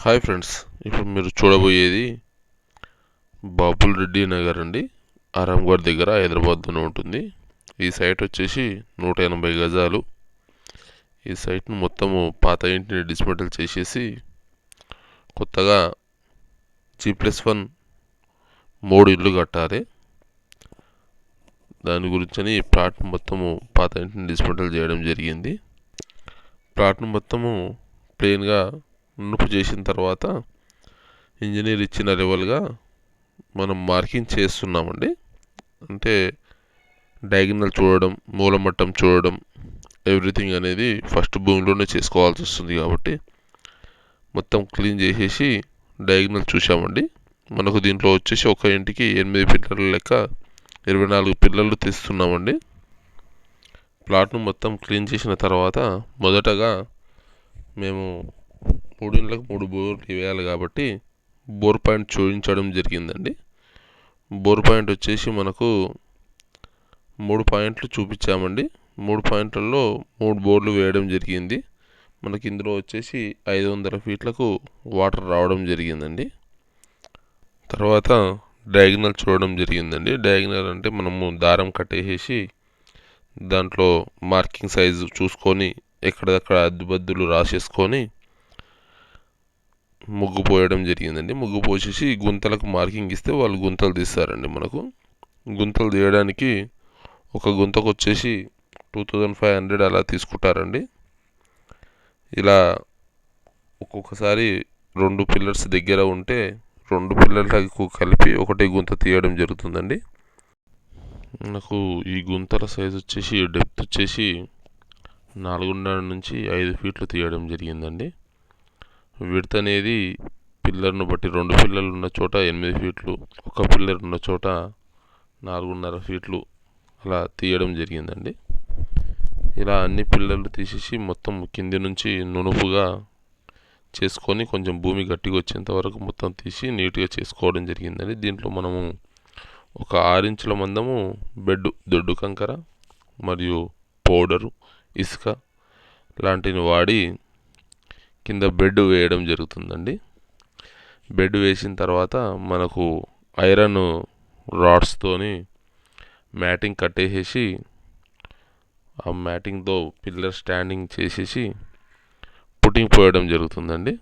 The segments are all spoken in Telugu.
హాయ్ ఫ్రెండ్స్, ఇప్పుడు మీరు చూడబోయేది బాపుల్ రెడ్డి నగర్ అండి. ఆరాంఘర్ దగ్గర హైదరాబాద్లోనే ఉంటుంది. ఈ సైట్ వచ్చేసి 180 గజాలు. ఈ సైట్ను మొత్తము పాత ఇంటిని డిస్మెంటల్ చేసేసి కొత్తగా G+1 3 ఇల్లు కట్టాలి. దాని గురించని ప్లాట్ మొత్తము పాత ఇంటిని డిస్మెంటల్ చేయడం జరిగింది. ప్లాట్ను మొత్తము ప్లెయిన్గా నునుపు చేసిన తర్వాత ఇంజనీర్ ఇచ్చిన లెవెల్గా మనం మార్కింగ్ చేస్తున్నామండి. అంటే డయాగ్నల్ చూడడం, మూలమట్టం చూడడం, ఎవ్రీథింగ్ అనేది ఫస్ట్ భూమిలోనే చేసుకోవాల్సి వస్తుంది. కాబట్టి మొత్తం క్లీన్ చేసేసి డయాగ్నల్ చూసామండి. మనకు దీంట్లో వచ్చేసి ఒక ఇంటికి 8 పిల్లర్ల లెక్క 24 పిల్లర్లు తీస్తున్నామండి. ప్లాట్ను మొత్తం క్లీన్ చేసిన తర్వాత మొదటగా మేము 3 ఇళ్ళకు 3 బోర్లు వేయాలి కాబట్టి బోర్ పాయింట్ చూపించడం జరిగిందండి. బోర్ పాయింట్ వచ్చేసి మనకు 3 పాయింట్లు చూపించామండి. 3 పాయింట్లలో 3 బోర్లు వేయడం జరిగింది. మనకి ఇందులో వచ్చేసి 500 ఫీట్లకు వాటర్ రావడం జరిగిందండి. తర్వాత డయాగ్నల్ చూడడం జరిగిందండి. డయాగ్నల్ అంటే మనము దారం కట్టేసి దాంట్లో మార్కింగ్ సైజు చూసుకొని ఎక్కడెక్కడ అద్దుబద్దులు రాసేసుకొని ముగ్గు పోయడం జరిగిందండి. ముగ్గు పోసేసి గుంతలకు మార్కింగ్ ఇస్తే వాళ్ళు గుంతలు తీస్తారండి. మనకు గుంతలు తీయడానికి ఒక గుంతకు వచ్చేసి 2500 అలా తీసుకుంటారండి. ఇలా ఒక్కొక్కసారి 2 పిల్లర్స్ దగ్గర ఉంటే 2 పిల్లర్లకు కలిపి ఒకటే గుంత తీయడం జరుగుతుందండి. మనకు ఈ గుంతల సైజు వచ్చేసి డెప్త్ వచ్చేసి 4.5 నుంచి 5 ఫీట్లు తీయడం జరిగిందండి. విడ్త్ అనేది పిల్లర్ను బట్టి 2 పిల్లర్లు ఉన్న చోట 8 ఫీట్లు, ఒక పిల్లర్ ఉన్న చోట 4.5 ఫీట్లు అలా తీయడం జరిగిందండి. ఇలా అన్ని పిల్లర్లు తీసేసి మొత్తం కింది నుంచి నునుపుగా చేసుకొని కొంచెం భూమి గట్టిగా వచ్చేంత వరకు మొత్తం తీసి నీట్గా చేసుకోవడం జరిగిందండి. దీంట్లో మనము ఒక 6 ఇంచుల మందము దొడ్డు కంకర మరియు పౌడరు, ఇసుక లాంటివి వాడి కింద బెడ్ వేయడం జరుగుతుందండి. బెడ్ వేసిన తర్వాత మనకు ఐరన్ రాడ్స్తోని మ్యాటింగ్ కట్టేసేసి ఆ మ్యాటింగ్తో పిల్లర్ స్టాండింగ్ చేసేసి పుట్టింగ్ పోయడం జరుగుతుందండి.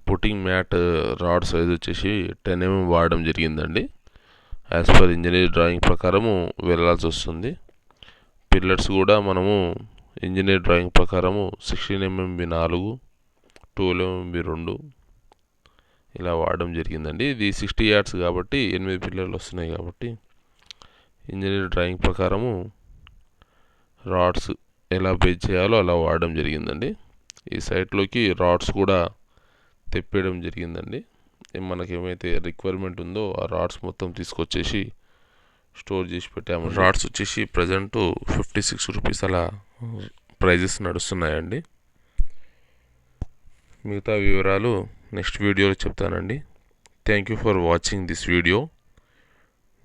పుట్టింగ్ మ్యాట్ రాడ్ సైజ్ వచ్చేసి 10 mm వాడడం జరిగిందండి. యాజ్ పర్ ఇంజనీర్ డ్రాయింగ్ ప్రకారము వెళ్ళాల్సి వస్తుంది. పిల్లర్స్ కూడా మనము ఇంజనీర్ డ్రాయింగ్ ప్రకారము 16 mm 4, 12 mm 2 ఇలా వాడడం జరిగిందండి. ఇది 60 yards కాబట్టి 8 పిల్లర్లు వస్తున్నాయి కాబట్టి ఇంజనీర్ డ్రాయింగ్ ప్రకారము రాడ్స్ ఎలా బేస్ చేయాలో అలా వాడడం జరిగిందండి. ఈ సైట్లోకి రాడ్స్ కూడా తెప్పేయడం జరిగిందండి. మనకి ఏమైతే రిక్వైర్మెంట్ ఉందో ఆ రాడ్స్ మొత్తం తీసుకొచ్చేసి స్టోర్ చేసి పెట్టాము. రాడ్స్ వచ్చేసి ప్రజెంట్ 56 రూపీస్ అలా ప్రైజెస్ నడుస్తున్నాయండి. మిగతా వివరాలు నెక్స్ట్ వీడియోలో చెప్తానండి. Thank you for watching this video.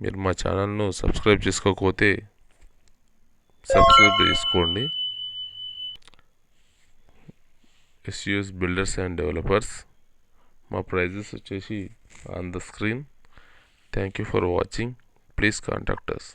మీరు మా ఛానల్ను సబ్స్క్రైబ్ చేసుకోకపోతే సబ్స్క్రైబ్ చేసుకోండి. SUS builders and developers. మా ప్రైజెస్ వచ్చేసి on the screen. Thank you for watching. Please contact us.